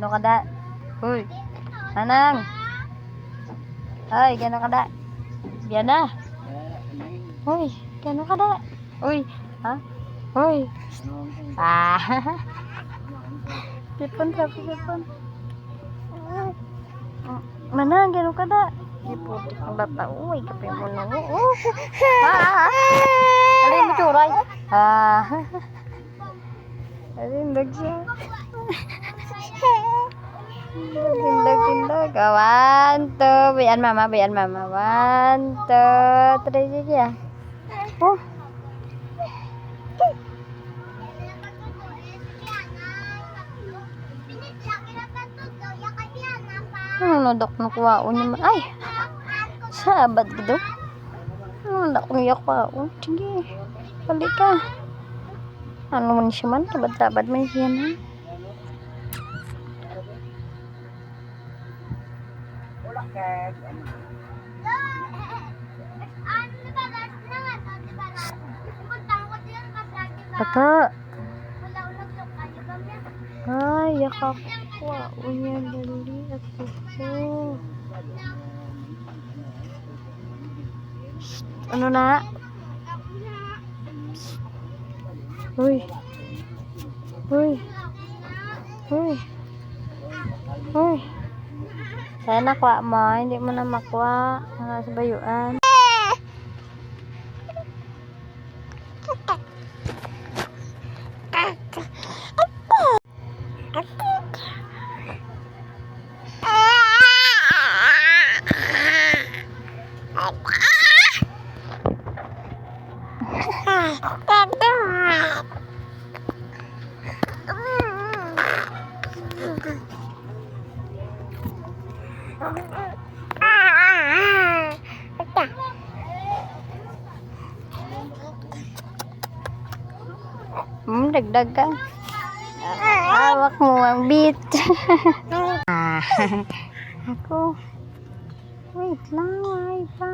Gano'n kada? Uy. Anang. Ay, gano'n kada? Biyan na. Uy, gano'n kada? Uy. Ha? Uy. Ah. Sipon sa sipon. Mana gano'n kada? Iputik ang bata. Uy, kapay mo na. Oh. Alin mo churay? Alin siya. Tindag. One, two. Bayan mama. 1, 2, 3. Sige ah. Oh. Ano nadok na kuwaon niya? Ay! Sabat gitu. Nadok na kuwaon. Sige. Balik ka. Ano man siya man? Tabad-tabad man siya man. Bata. Ay, yakak ko. Unya dali at puso. Ano na? Uy. Sana nakuha mo. Hindi mo na makuha. Nasa bayuan. Dagdag ka. Hawak mo ang beat. Ako. Wait lang, pa.